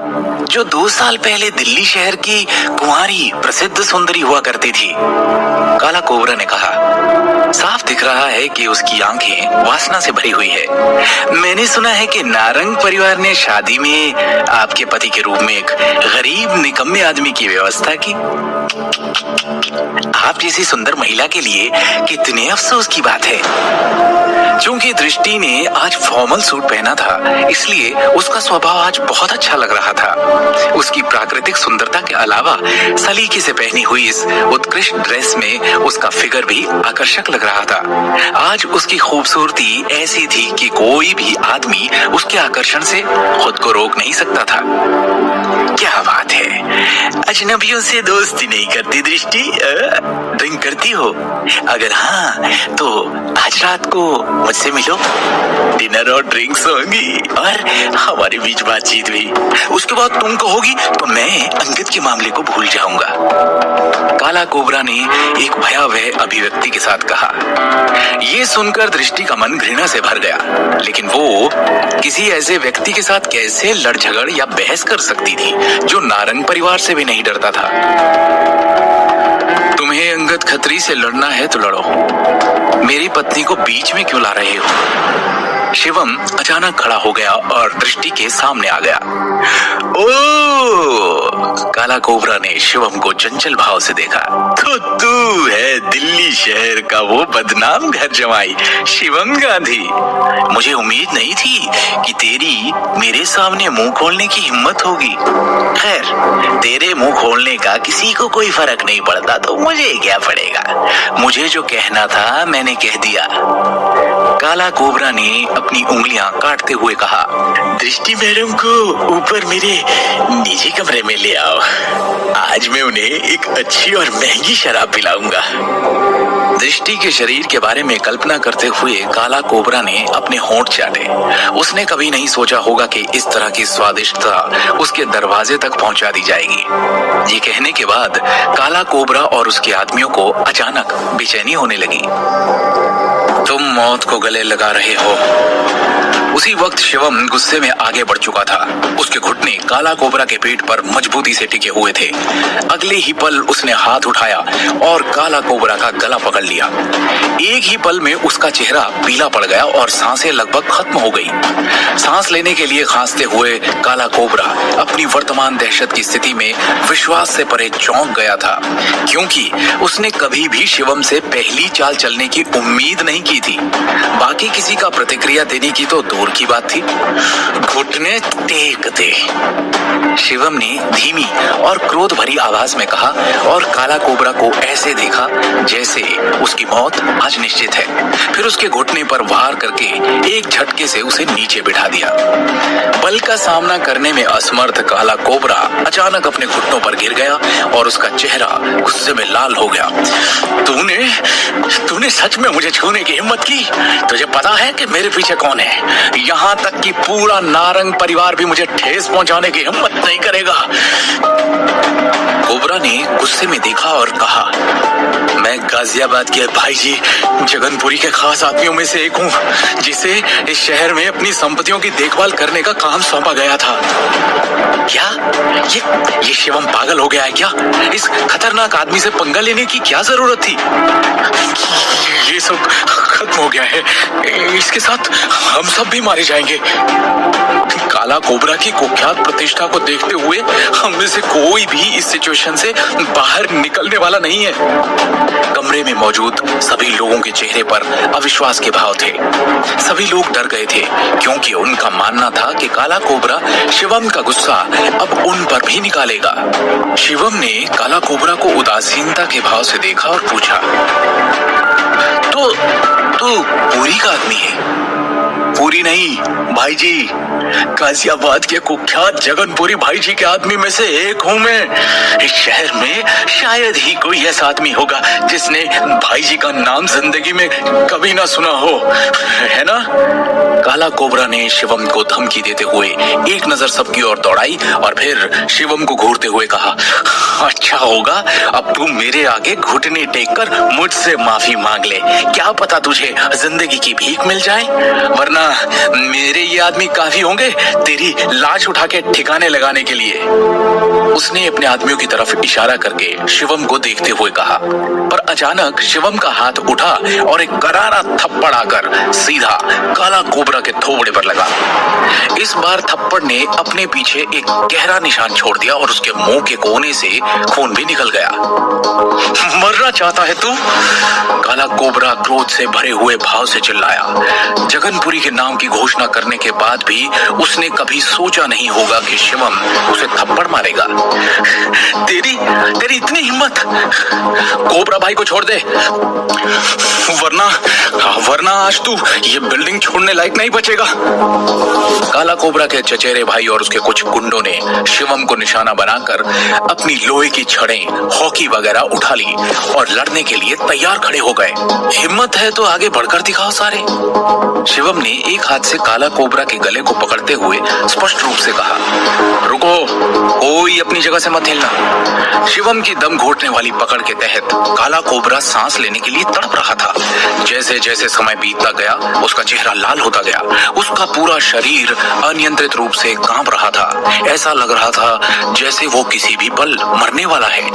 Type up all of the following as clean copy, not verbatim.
जो 2 साल पहले दिल्ली शहर की कुंवारी प्रसिद्ध सुंदरी हुआ करती थी। काला कोबरा ने कहा, साफ दिख रहा है कि उसकी आंखें वासना से भरी हुई है। मैंने सुना है कि नारंग परिवार ने शादी में आपके पति के रूप में एक गरीब निकम्मे आदमी की व्यवस्था की। आप जैसी सुंदर महिला के लिए कितने अफसोस की बात है। क्योंकि दृष्टि ने आज फॉर्मल सूट पहना था, इसलिए उसका स्वभाव आज बहुत अच्छा लग रहा था। उसकी प्राकृतिक सुंदरता के अलावा सलीके से पहनी हुई इस उत्कृष्ट ड्रेस में उसका फिगर भी आकर्षक लग रहा था। आज उसकी खूबसूरती ऐसी थी कि कोई भी आदमी उसके आकर्षण से खुद को रोक नहीं सकता था। क्या बात है, अजनबियों से दोस्ती नहीं करती दृष्टि? ड्रिंक करती हो? अगर हाँ तो आज रात को मुझसे मिलो। डिनर और ड्रिंक्स होंगी और हमारे बीच बातचीत भी। उसके बाद तुम कहोगी तो मैं अंकित के मामले को भूल जाऊंगा। काला कोबरा ने एक भयावह अभिव्यक्ति के साथ कहा। ये सुनकर दृष्टि का मन घृणा से भर गया, लेकिन वो किसी ऐसे व्यक्ति के साथ कैसे लड़ झगड़ या बहस कर सकती थी जो नारंग परिवार से भी नहीं डरता था। तुम्हें अंगद खत्री से लड़ना है तो लड़ो, मेरी पत्नी को बीच में क्यों ला रहे हो? शिवम अचानक खड़ा हो गया और दृष्टि के सामने आ गया। ओ! काला कोबरा ने शिवम को चंचल भाव से देखा। तो तू है दिल्ली शहर का वो बदनाम घर जमाई शिवम गांधी। मुझे उम्मीद नहीं थी कि तेरी मेरे सामने मुंह खोलने की हिम्मत होगी। खैर, तेरे मुंह खोलने का किसी को कोई फर्क नहीं पड़ता तो मुझे क्या पड़ेगा। मुझे जो कहना था मैंने कह दिया। काला कोबरा ने अपनी उंगलियां काटते हुए कहा, दृष्टि मैडम को ऊपर मेरे निजी कमरे में ले आओ। आज मैं उन्हें एक अच्छी और महंगी शराब पिलाऊंगा। दृष्टि के शरीर के बारे में कल्पना करते हुए काला कोबरा ने अपने होंठ चाटे। उसने कभी नहीं सोचा होगा कि इस तरह की स्वादिष्टता उसके दरवाजे तक पहुंचा दी जाएगी। ये कहने के बाद काला कोबरा और उसके आदमियों को अचानक बेचैनी होने लगी। तुम मौत को गले लगा रहे हो। उसी वक्त शिवम गुस्से में आगे बढ़ चुका था। उसके घुटने काला कोबरा के पेट पर मजबूती से टिके हुए थे। अगले ही पल उसने हाथ उठाया और काला कोबरा का गला पकड़ लिया। एक ही पल में उसका चेहरा पीला पड़ गया और सांसें लगभग खत्म हो गई। सांस लेने के लिए खांसते हुए काला कोबरा अपनी वर्तमान दहशत की स्थिति में विश्वास से परे चौंक गया था, क्योंकि उसने कभी भी शिवम से पहली चाल चलने की उम्मीद नहीं की थी। बाकी किसी का प्रतिक्रिया देने की तो दूर की बात थी। घुटने टेक दे, शिवम ने धीमी और क्रोध भरी आवाज में कहा और काला कोबरा को ऐसे देखा जैसे उसकी मौत आज निश्चित है। फिर उसके घुटने पर वार करके एक झटके से उसे नीचे बिठा दिया। बल का सामना करने में असमर्थ काला कोबरा अचानक अपने घुटनों पर गिर गया और उसका चेहरा गुस्से में लाल हो गया। तूने सच में मुझे छूने की हिम्मत की? तुझे पता है कि मेरे पीछे कौन है? यहाँ तक कि पूरा नारंग परिवार भी मुझे ठेस पहुंचाने की हिम्मत नहीं करेगा। कोबरा ने गुस्से में देखा और कहा, मैं गाजियाबाद के भाईजी जगनपुरी के खास आदमियों में से एक हूँ, जिसे इस शहर में अपनी संपत्तियों की देखभाल करने का काम सौंपा गया था। क्या ये शिवम पागल हो गया है क्या? इस खतरनाक आदमी से पंगा लेने की क्या जरूरत थी? ये सब खत्म हो गया है, इसके साथ हम सब भी मारे जाएंगे। काला कोबरा की कुख्यात प्रतिष्ठा को देखते हुए हम में से कोई भी इस सिचुएशन से बाहर निकलने वाला नहीं है। कमरे में मौजूद सभी लोगों के चेहरे पर अविश्वास के भाव थे। सभी लोग डर गए थे, क्योंकि उनका मानना था कि काला कोबरा शिवम का गुस्सा अब उन पर भी निकालेगा। शिवम ने काला कोबरा को उदासीनता के भाव से देखा और पूछा, तो पूरी का आदमी है? पूरी नहीं भाईजी, गाजियाबाद के कुख्यात जगनपुरी भाईजी के आदमी में से एक हूँ मैं। इस शहर में शायद ही कोई ऐसा आदमी होगा जिसने भाईजी का नाम जिंदगी में कभी ना सुना हो, है ना? काला कोबरा ने शिवम को धमकी देते हुए एक नजर सबकी ओर दौड़ाई और फिर शिवम को घूरते हुए कहा, अच्छा होगा अब तू मेरे आगे घुटने टेक कर मुझसे माफी मांग ले। क्या पता तुझे जिंदगी की भीख मिल जाए, वरना मेरे ये आदमी काफी होंगे तेरी लाश उठा के ठिकाने लगाने के लिए। उसने अपने आदमियों की तरफ इशारा करके शिवम को देखते हुए कहा, पर अचानक शिवम का हाथ उठा और एक करारा थप्पड़ आकर सीधा काला कोबरा के थोबड़े पर लगा। इस बार थप्पड़ ने अपने पीछे एक गहरा निशान छोड़ दिया और उसके मुंह के कोने से खून भी निकल गया। मरना चाहता है तू? काला कोबरा क्रोध से भरे हुए भाव से चिल्लाया। जगनपुरी के नाम की घोषणा करने के बाद भी उसने कभी सोचा नहीं होगा कि शिवम उसे थप्पड़ मारेगा। तेरी इतनी हिम्मत? कोबरा भाई को छोड़ दे, वरना आज तू ये बिल्डिंग छोड़ने लायक नहीं बचेगा। काला कोबरा के चचेरे भाई और उसके कुछ गुंडों ने शिवम को निशाना बनाकर अपनी लोहे की छड़ें, हॉकी वगैरह उठा ली और लड़ने के लिए तैयार खड़े हो गए। हिम्मत है तो आगे बढ़कर दिखाओ सारे। शिवम ने एक हाथ से काला कोबरा के गले को पकड़ते हुए स्पष्ट रूप से कहा, रुको, कोई अपनी जगह से मत हिलना। शिवम की दम घोटने वाली पकड़ के तहत काला कोबरा सांस लेने के लिए तड़प रहा था। जैसे जैसे समय बीतता गया उसका चेहरा लाल होता गया, उसका पूरा शरीर अनियंत्रित रूप से कांप रहा था। ऐसा लग रहा था जैसे वो किसी भी पल मरने वाला है।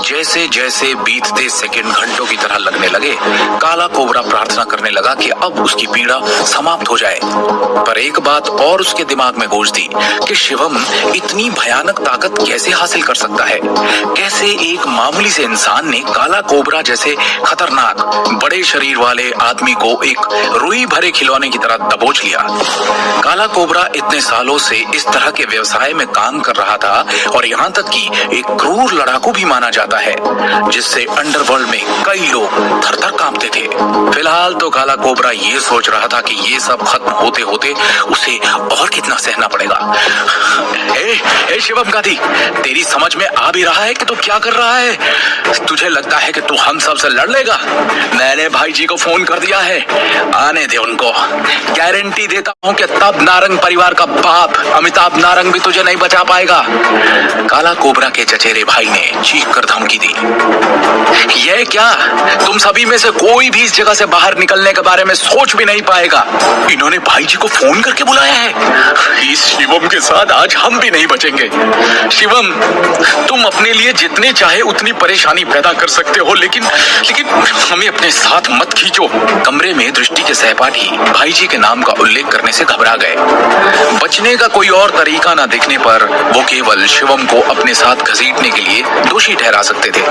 जैसे जैसे बीतते सेकंड घंटों की तरह लगने लगे, काला कोबरा प्रार्थना करने लगा कि अब उसकी पीड़ा समाप्त हो जाए। पर एक बात और उसके दिमाग में गूंजती कि शिवम इतनी भयानक ताकत कैसे हासिल कर सकता है? कैसे एक मामूली से इंसान ने काला कोबरा जैसे खतरनाक बड़े शरीर वाले आदमी को एक रुई भरे खिलौने की तरह दबोच लिया? काला कोबरा इतने सालों से इस तरह के व्यवसाय में काम कर रहा था और यहाँ तक कि एक क्रूर लड़ाकू भी माना जाता है, जिससे अंडरवर्ल्ड में कई लोग थर-थर कांपते थे। फिलहाल तो काला कोबरा ये सोच रहा था कि ये सब खत्म होते होते उसे और कितना सहना पड़ेगा। हे शिवम गांधी, तेरी समझ में आ भी रहा है कि तू क्या कर रहा है? तुझे लगता है कि तू हम सब से लड़ लेगा? मैंने भाई जी को फोन कर दिया है, आने दे उनको। गारंटी देता हूँ कि तब नारंग परिवार का बाप अमिताभ नारंग भी तुझे नहीं बचा पाएगा। काला कोबरा के चचेरे भाई ने चीख कर धमकी दी। ये क्या? तुम सभी में से कोई भी इस जगह से बाहर निकलने के बारे में सोच भी नहीं पाएगा। इन्होंने भाई जी को फोन करके बुलाया है। इस शिवम के साथ आज हम भी नहीं बचेंगे। शिवम, तुम अपने लिए जितने चाहे उतनी परेशानी पैदा कर सकते हो, लेकिन हमें अपने साथ मत खींचो। कमरे में दृष्टि के सहपाठी भाई जी के नाम का उल्लेख करने से घबरा गए। बचने का कोई और तरीका न दिखने पर वो केवल शिवम को अपने साथ घसीटने के लिए दोषी ठहरा सकते थे।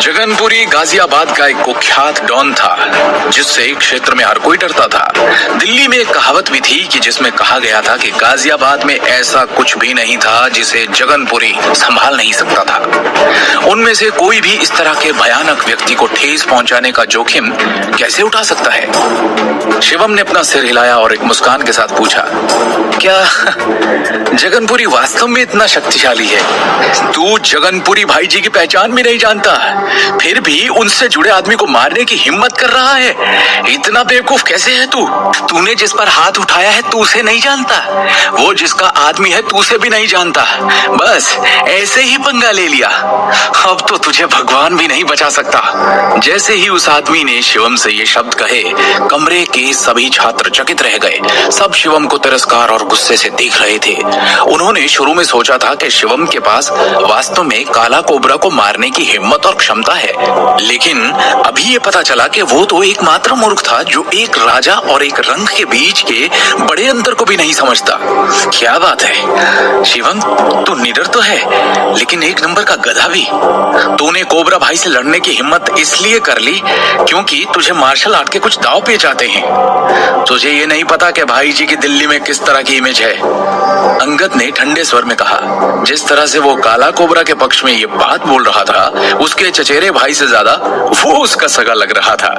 जगनपुरी गाजियाबाद का एक कुख्यात डॉन था, जिससे क्षेत्र में हर कोई डरता था। दिल्ली में एक कहावत भी थी कि जिसमें कहा गया था कि गाजियाबाद में ऐसा कुछ भी नहीं था जिसे जगनपुरी संभाल नहीं सकता था। उनमें से कोई भी इस तरह के भयानक व्यक्ति को ठेस पहुंचाने का जोखिम कैसे उठा सकता है? शिवम ने अपना सिर हिलाया और एक मुस्कान के साथ पूछा, क्या जगनपुरी वास्तव में इतना शक्तिशाली है? तू जगनपुरी भाई जी की पहचान भी नहीं जानता, फिर भी उनसे जुड़े आदमी को मारने की हिम्मत कर रहा है? इतना बेवकूफ कैसे है तू? तूने जिस पर हाथ उठाया है तू उसे नहीं जानता, वो जिसका आदमी है तू उसे भी नहीं जानता, बस ऐसे ही पंगा ले लिया। अब तो तुझे भगवान भी नहीं बचा सकता। जैसे ही उस आदमी ने शिवम से ये शब्द कहे, कमरे के सभी छात्र चकित रह गए। सब शिवम को तिरस्कार और गुस्से से देख रहे थे। उन्होंने शुरू में सोचा था कि शिवम के पास वास्तव में काला कोबरा को मारने की हिम्मत और क्षमता है, लेकिन अभी ये पता चला कि वो तो एकमात्र मूर्ख था जो एक राजा और एक रंग के बीच के बड़े अंतर को भी नहीं समझता। क्या बात है शिवम, तू निडर तो है लेकिन एक नंबर का गधा भी। तूने कोबरा भाई से लड़ने की हिम्मत इसलिए कर ली क्योंकि तुझे मार्शल आर्ट के कुछ दांव पेच आते हैं। तुझे ये नहीं पता कि भाई जी की दिल्ली में किस तरह की इमेज है। अंगद ने ठंडे स्वर में कहा। जिस तरह से वो काला कोबरा के पक्ष में ये बात बोल रहा था, उसके चचेरे भाई से ज्यादा वो उसका सगा लग रहा था।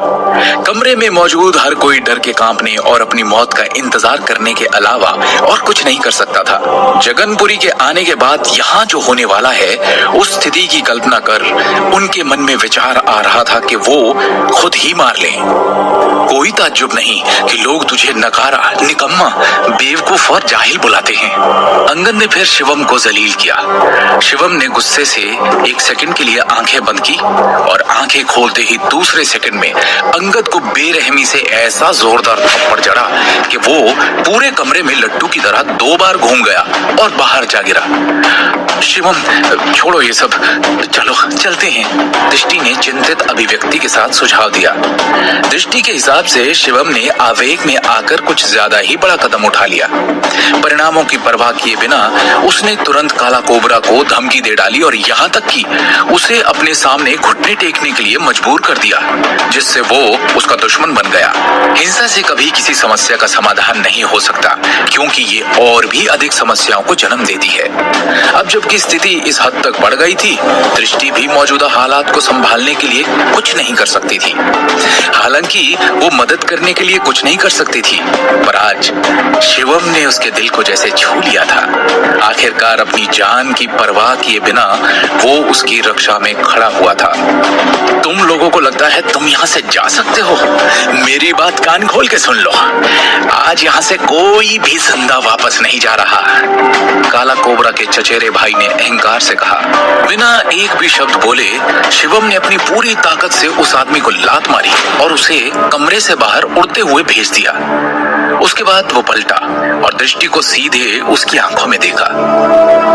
कमरे में मौजूद हर कोई डर के कांपने और अपनी मौत का इंतजार करने के अलावा और कुछ नहीं कर सकता था। जगनपुरी के आने के बाद यहाँ जो होने वाला है, उस स्थिति की कल्पना कर उनके मन में विचार आ रहा था कि वो खुद ही मार लें। कोई ताज्जुब नहीं कि लोग तुझे नकारा, निकम्मा, बेवकूफ और जाहिल बुलाते हैं। अंगद ने फिर शिवम को जलील किया। शिवम ने गुस्से से एक सेकंड के लिए आंखें बंद की और आंखें खोलते ही दूसरे सेकंड में अंगद को बेरहमी से ऐसा जोरदार थप्पड़ जड़ा कि वो पूरे कमरे में लट्टू की तरह 2 बार घूम गया और बाहर जा गिरा। शिवम, छोड़ो ये सब, चलो चलते हैं, दृष्टि ने चिंतित अभिव्यक्ति के साथ सुझाव दिया। दृष्टि के हिसाब से शिवम ने आवेग में आकर कुछ ज्यादा ही बड़ा कदम उठा लिया। परिणामों की परवाह किए बिना उसने तुरंत काला कोबरा को धमकी दे डाली और यहाँ तक कि उसे अपने सामने घुटने टेकने के लिए मजबूर कर दिया, जिससे वो उसका दुश्मन बन गया। हिंसा से कभी किसी समस्या का समाधान नहीं हो सकता, क्योंकि ये और भी अधिक समस्याओं को जन्म देती है। अब जबकि स्थिति इस हद तक बढ़ गई थी, दृष्टि भी मौजूदा हालात को संभालने के लिए कुछ नहीं कर सकती थी। हालांकि वो मदद करने के लिए कुछ नहीं कर सकती थी, पर आज शिवम ने उसके दिल को जैसे छू लिया था। आखिरकार अपनी जान की परवाह किए बिना वो उसकी रक्षा में खड़ा हुआ था। तुम लोगों को लगता है तुम यहाँ से जा सकते हो? मेरी बात कान खोल के सुन लो, आज यहाँ से कोई भी जिंदा वापस नहीं जा रहा। काला कोबरा के चचेरे भाई ने अहंकार से कहा। बिना एक भी शब्द बोले शिवम ने अपनी पूरी ताकत से उस आदमी को लात मारी और उसे कमरे से बाहर उड़ते हुए भेज दिया। उसके बाद वो पलटा और दृष्टि को सीधे उसकी आंखों में देखा।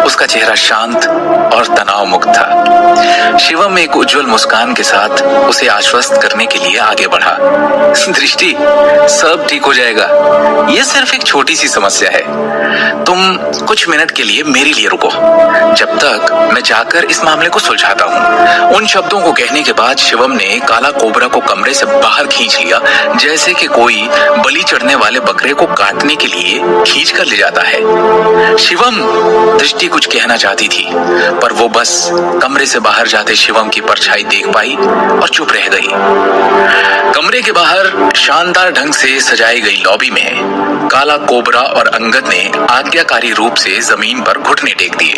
उसका चेहरा शांत और तनाव मुक्त था। शिवम एक उज्जवल मुस्कान के साथ उसे आश्वस्त करने के लिए आगे बढ़ा। दृष्टि, सब ठीक हो जाएगा, ये सिर्फ एक छोटी सी समस्या है। तुम कुछ मिनट के लिए मेरे लिए रुको, जब तक मैं जाकर इस मामले को सुलझाता हूँ। उन शब्दों को कहने के बाद शिवम ने काला कोबरा को कमरे से बाहर खींच लिया, जैसे कि कोई बलि चढ़ने वाले बकरे को काटने के लिए खींच कर ले जाता है। शिवम, दृष्टि कुछ कहना चाहती थी, पर वो बस कमरे से बाहर जाते शिवम की परछाई देख पाई और चुप रह गई। कमरे के बाहर शानदार ढंग से सजाई गई लॉबी में काला कोबरा और अंगद ने आज्ञाकारी रूप से जमीन पर घुटने टेक दिए।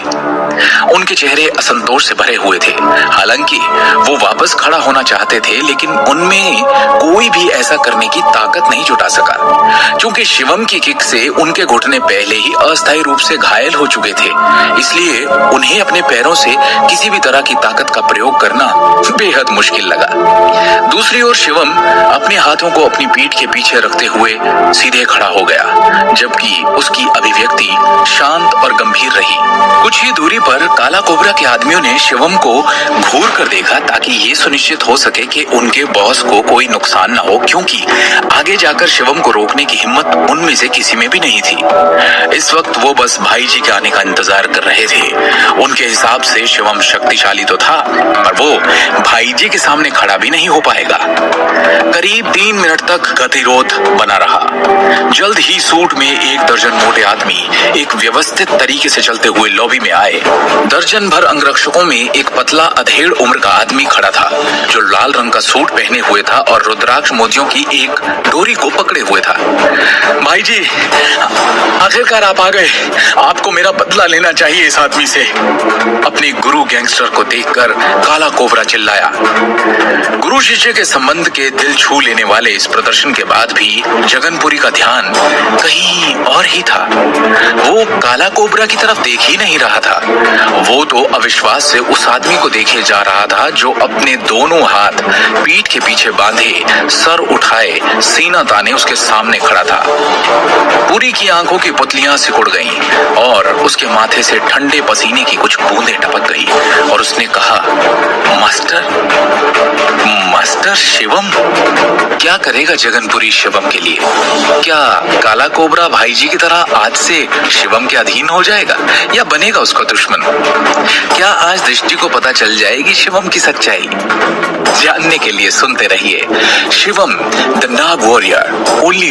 उनके चेहरे असंतोष से भरे हुए थे। हालांकि वो वापस खड़ा होना चाहते थे, लेकिन उनमें कोई भी ऐसा करने की ताकत नहीं जुटा सका, क्योंकि शिवम की किक से उनके घुटने पहले ही अस्थायी रूप से घायल हो चुके थे। इसलिए उन्हें अपने पैरों से किसी भी तरह की ताकत का प्रयोग करना बेहद मुश्किल लगा। दूसरी ओर शिवम अपने हाथों को अपनी पीठ के पीछे रखते हुए सीधे खड़ा हो गया, जबकि उसकी अभिव्यक्ति शांत और गंभीर रही। कुछ ही दूरी पर काला कोबरा के आदमियों ने शिवम को घूर कर देखा, ताकि ये सुनिश्चित हो सके कि उनके बॉस को कोई नुकसान न हो, क्योंकि आगे जाकर शिवम को रोकने की हिम्मत उनमें से किसी में भी नहीं थी। इस वक्त वो बस भाई जी के आने का इंतजार कर रहे थे। उनके हिसाब से शिवम शक्तिशाली तो था, पर वो भाई जी के सामने खड़ा भी नहीं हो पाएगा। करीब 3 मिनट तक गतिरोध बना रहा। जल्द ही सूट में 1 दर्जन मोटे आदमी एक व्यवस्थित तरीके से चलते हुए लॉबी में आए। दर्जन भर अंगरक्षकों में एक पतला अधेड़ उम्र का आदमी खड़ा था, जो लाल रंग का सूट पहने हुए था और रुद्राक्ष मोतियों की एक डोरी को पकड़े हुए था। भाई जी, आखिरकार आप आ गए। आपको मेरा बदला लेना चाहिए इस आदमी से। अपने गुरु गैंगस्टर को देखकर काला कोबरा चिल्लाया। गुरु शिष्य के संबंध के दिल छू लेने वाले इस प्रदर्शन के बाद भी जगनपुरी का ध्यान कहीं और ही था। वो काला कोबरा की तरफ देख ही नहीं रहा था। वो तो अविश्वास से उस आदमी को देखे जा रहा था, जो अपने दोनों हाथ पीठ के पीछे बांधे, सर उठाए, सीना ताने उसके सामने खड़ा था। पूरी की आंखों की पुतलियां सिकुड़ गईं और उसके माथे से ठंडे पसीने की कुछ बूंदें टपक गई और उसने कहा, मास्टर शिवम। क्या करेगा जगनपुरी शिवम के लिए? क्या काला कोबरा भाई जी की तरह आज से शिवम के अधीन हो जाएगा या बनेगा उसका दुश्मन? क्या आज दृष्टि को पता चल जाएगी शिवम की सच्चाई? जानने के लिए सुनते रहिए Shivam the Nag warrior, only